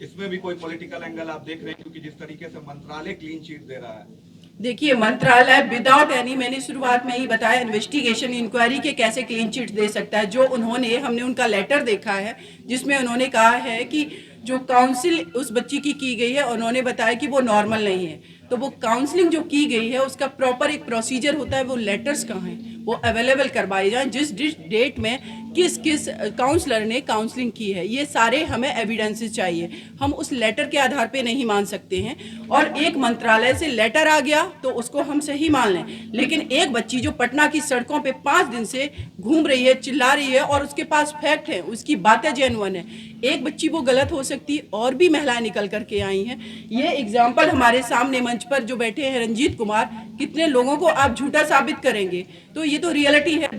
इसमें भी कोई पॉलिटिकल एंगल आप देख रहे हैं, क्योंकि जिस तरीके से मंत्रालय क्लीन चिट दे रहा है? देखिए, मंत्रालय विदाउट एनी, मैंने शुरुआत में ही बताया, इन्वेस्टिगेशन इंक्वायरी के कैसे क्लीन चिट दे सकता है। जो उन्होंने, हमने उनका लेटर देखा है जिसमें उन्होंने कहा है कि जो काउंसिल उस बच्ची की गई है, उन्होंने बताया कि वो नॉर्मल नहीं है। तो वो काउंसलिंग जो की गई है उसका प्रॉपर एक प्रोसीजर होता है, वो लेटर्स कहाँ हैं, वो अवेलेबल करवाए जाएं, जिस डेट में किस किस काउंसलर ने काउंसलिंग की है, ये सारे हमें एविडेंसेस चाहिए। हम उस लेटर के आधार पे नहीं मान सकते हैं। और एक मंत्रालय से लेटर आ गया तो उसको हम सही मान लें, लेकिन एक बच्ची जो पटना की सड़कों पे 5 दिन से घूम रही है, चिल्ला रही है और उसके पास फैक्ट है, उसकी बातें जेन्युइन है, एक बच्ची वो गलत हो सकती, और भी महिलाएं निकल करके आई हैं। ये एग्जाम्पल हमारे सामने मंच पर जो बैठे हैं रंजीत कुमार, कितने लोगों को आप झूठा साबित करेंगे? तो ये तो रियलिटी है।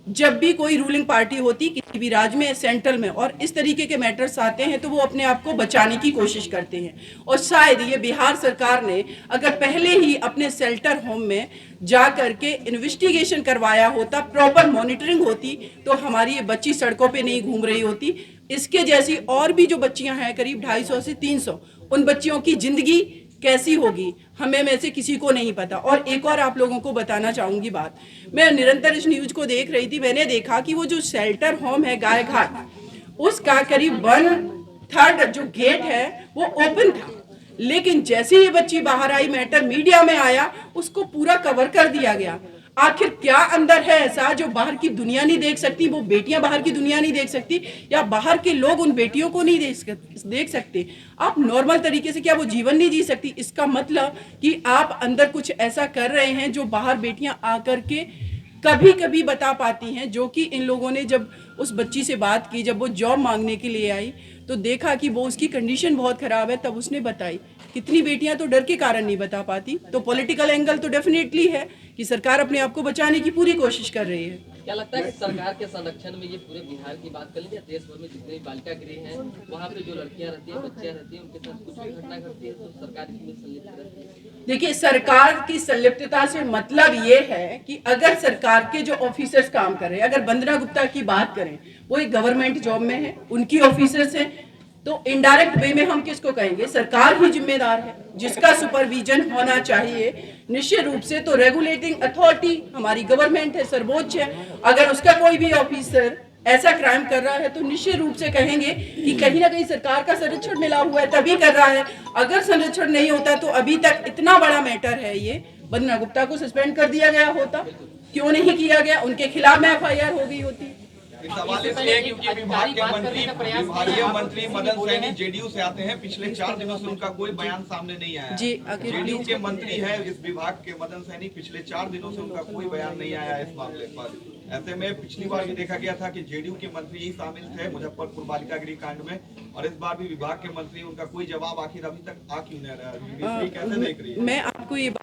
जब भी कोई रूलिंग पार्टी होती किसी भी राज्य में, सेंट्रल में, और इस तरीके के मैटर्स आते हैं तो वो अपने आप को बचाने की कोशिश करते हैं। और शायद ये बिहार सरकार ने अगर पहले ही अपने शेल्टर होम में जा करके इन्वेस्टिगेशन करवाया होता, प्रॉपर मॉनिटरिंग होती, तो हमारी ये बच्ची सड़कों पे नहीं घूम रही होती। इसके जैसी और भी जो बच्चियां हैं, करीब 250 से 300, उन बच्चियों की जिंदगी कैसी होगी हमें में से किसी को नहीं पता। और एक और आप लोगों को बताना चाहूंगी बात, मैं निरंतर इस न्यूज को देख रही थी, मैंने देखा कि वो जो शेल्टर होम है गाय घाट, उसका करीब 1/3 जो गेट है वो ओपन था, लेकिन जैसे ये बच्ची बाहर आई, मैटर मीडिया में आया, उसको पूरा कवर कर दिया गया। आखिर क्या अंदर है ऐसा जो बाहर की दुनिया नहीं देख सकती, वो बेटियां बाहर की दुनिया नहीं देख सकती, या बाहर के लोग उन बेटियों को नहीं देख सकते? आप नॉर्मल तरीके से क्या वो जीवन नहीं जी सकती? इसका मतलब कि आप अंदर कुछ ऐसा कर रहे हैं जो बाहर बेटियां आकर के कभी कभी बता पाती हैं। जो कि इन लोगों ने जब उस बच्ची से बात की, जब वो जॉब मांगने के लिए आई, तो देखा कि वो उसकी कंडीशन बहुत खराब है, तब उसने बताई। कितनी बेटियां तो डर के कारण नहीं बता पाती। तो पॉलिटिकल एंगल तो डेफिनेटली है कि सरकार अपने आप को बचाने की पूरी कोशिश कर रही है। क्या लगता है कि सरकार के संरक्षण में, ये पूरे बिहार की बात कर लीजिए, देश भर में जितने बालिका गृह हैं, वहाँ पे जो लड़कियां रहती हैं, बच्चियां रहती हैं, उनके साथ कुछ भी घटना घटती है तो सरकार इसमें संलिप्त रहती है? देखिए, सरकार की संलिप्तता से मतलब ये है कि अगर सरकार के जो ऑफिसर्स काम कर रहे हैं, अगर वंदना गुप्ता की बात करें, वो एक गवर्नमेंट जॉब में है, उनकी ऑफिसर्स हैं, तो इनडायरेक्ट वे में हम किसको कहेंगे? सरकार ही जिम्मेदार है, जिसका सुपरविजन होना चाहिए निश्चित रूप से। तो रेगुलेटिंग अथॉरिटी हमारी गवर्नमेंट है, सर्वोच्च है। अगर उसका कोई भी ऑफिसर ऐसा क्राइम कर रहा है तो निश्चित रूप से कहेंगे कि कहीं ना कहीं सरकार का संरक्षण मिला हुआ है, तभी कर रहा है। अगर संरक्षण नहीं होता तो अभी तक इतना बड़ा मैटर है ये, वंदना गुप्ता को सस्पेंड कर दिया गया होता, क्यों नहीं किया गया? उनके खिलाफ में FIR हो गई होती। सवाल इसलिए क्योंकि विभागीय मंत्री मदन सैनी जेडीयू से आते हैं, पिछले 4 दिनों से उनका कोई बयान सामने नहीं आया। जी, जेडीयू के मंत्री है इस विभाग के मदन सैनी, पिछले 4 दिनों से उनका कोई बयान नहीं आया इस मामले पर। ऐसे में पिछली बार भी देखा गया था कि जेडीयू के मंत्री ही शामिल थे मुजफ्फरपुर बालिका गृह कांड में, और इस बार भी विभाग के मंत्री, उनका कोई जवाब आखिर अभी तक आ क्यों नहीं रहा? कैसे देख रही है? मैं आपको ये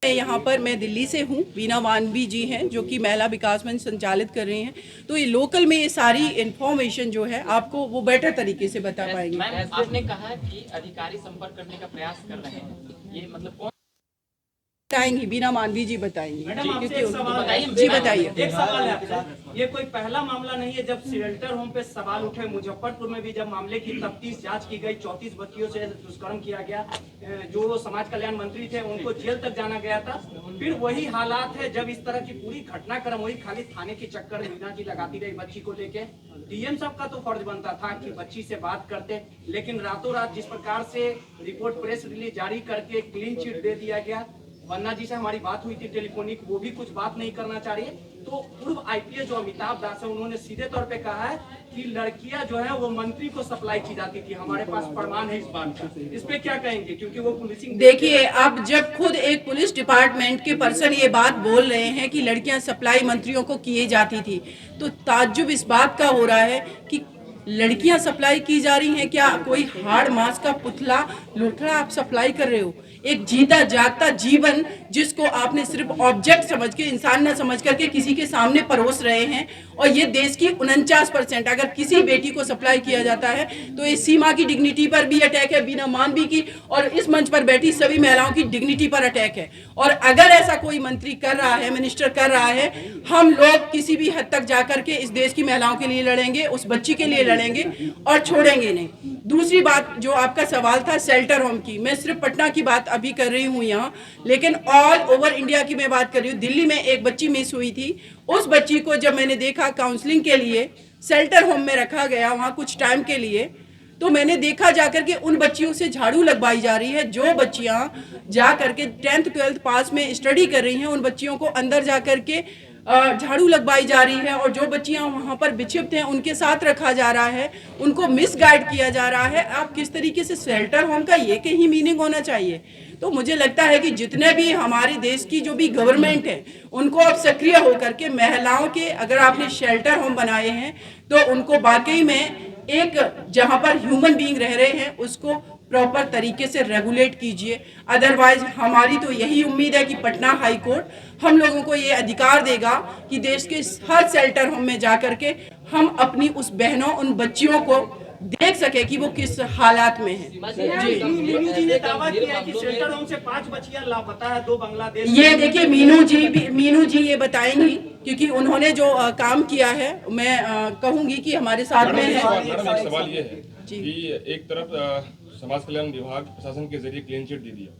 यहाँ पर, मैं दिल्ली से हूँ, वीना मानवी जी हैं जो कि महिला विकास मंच संचालित कर रही हैं, तो ये लोकल में ये सारी इन्फॉर्मेशन जो है आपको वो बेटर तरीके से बता पाएंगे। आपने कहा कि अधिकारी संपर्क करने का प्रयास कर रहे हैं, ये मतलब कौन बताएंगी? बीना मानवी जी बताएंगी। मैडम, आपसे क्योंकि एक सवाल है। जी बताइए। एक सवाल है आपका, ये कोई पहला मामला नहीं है जब शेल्टर होम पे सवाल उठे। मुजफ्फरपुर में भी जब मामले की तफ्तीश जांच की गई, 34 बच्चियों से दुष्कर्म किया गया, जो समाज कल्याण मंत्री थे उनको जेल तक जाना गया था। फिर वही हालात है जब इस तरह की पूरी घटनाक्रम वही खाली थाने के चक्कर मीना जी लगाती रही बच्ची को लेके। डीएम साहब का तो फर्ज बनता था कि बच्ची से बात करते, लेकिन रातों रात जिस प्रकार से रिपोर्ट प्रेस रिलीज जारी करके क्लीन चिट दे दिया गया। वंदना जी से हमारी बात हुई थी टेलीफोनिक, वो भी कुछ बात नहीं करना चाह रही है। तो पूर्व IPS जो अमिताभ दास है, उन्होंने सीधे तौर पे कहा है कि लड़कियां जो है वो मंत्री को सप्लाई की जाती थी, हमारे पास प्रमाण है इस बात का। इस पे क्या कहेंगे, क्योंकि वो पुलिसिंग। देखिए, अब जब खुद एक पुलिस डिपार्टमेंट के पर्सन ये बात बोल रहे हैं कि लड़कियां सप्लाई मंत्रियों को किए जाती थी, तो ताज्जुब इस बात का हो रहा है कि लड़कियां सप्लाई की जा रही हैं। क्या कोई हार्ड मांस का पुतला लोथड़ा आप सप्लाई कर रहे हो? एक जीता जागता जीवन जिसको आपने सिर्फ ऑब्जेक्ट समझ के, इंसान न समझ करके किसी के सामने परोस रहे हैं। और ये देश की 49% अगर किसी बेटी को सप्लाई किया जाता है तो ये सीमा की डिग्निटी पर भी अटैक है, बीना मानवी की और इस मंच पर बैठी सभी महिलाओं की डिग्निटी पर अटैक है। और अगर ऐसा कोई मंत्री कर रहा है, मिनिस्टर कर रहा है, हम लोग किसी भी हद तक जाकर के इस देश की महिलाओं के लिए लड़ेंगे, उस बच्ची के लिए लड़ेंगे और छोड़ेंगे नहीं। दूसरी बात जो आपका सवाल था शेल्टर होम की, मैं सिर्फ पटना की बात अभी कर रही हूँ यहाँ, लेकिन ऑल ओवर इंडिया की मैं बात कर रही हूँ। दिल्ली में एक बच्ची मिस हुई थी, उस बच्ची को जब मैंने देखा काउंसलिंग के लिए शेल्टर होम में रखा गया वहाँ कुछ टाइम के लिए, तो मैंने देखा जाकर के उन बच्चियों से झाड़ू लगवाई जा रही है। जो बच्चियां जा करके 10th 12th पास में स्टडी कर रही हैं, उन बच्चियों को अंदर जा करके झाड़ू लगवाई जा रही है और जो बच्चियां वहां पर विक्षिप्त हैं उनके साथ रखा जा रहा है, उनको मिसगाइड किया जा रहा है। आप किस तरीके से शेल्टर होम का ये कहीं मीनिंग होना चाहिए। तो मुझे लगता है कि जितने भी हमारे देश की जो भी गवर्नमेंट है उनको अब सक्रिय होकर के महिलाओं के, अगर आपने शेल्टर होम बनाए हैं तो उनको वाकई में एक जहां पर ह्यूमन बीइंग रह रहे हैं उसको प्रॉपर तरीके से रेगुलेट कीजिए। अदरवाइज हमारी तो यही उम्मीद है कि पटना हाई कोर्ट हम लोगों को ये अधिकार देगा कि देश के हर शेल्टर होम में जाकर के हम अपनी उस बहनों, उन बच्चियों को देख सके कि वो किस हालात में है। मीनू जी ने दावा किया है कि शेल्टर होम से 5 बच्चियां लापता है, 2 बांग्लादेश। ये देखिए मीनू जी ये बताएंगी क्योंकि उन्होंने जो काम किया है, मैं कहूंगी कि हमारे साथ में है। मैडम एक सवाल ये है कि एक तरफ समाज कल्याण विभाग प्रशासन के जरिए क्लीन चिट दे दिया,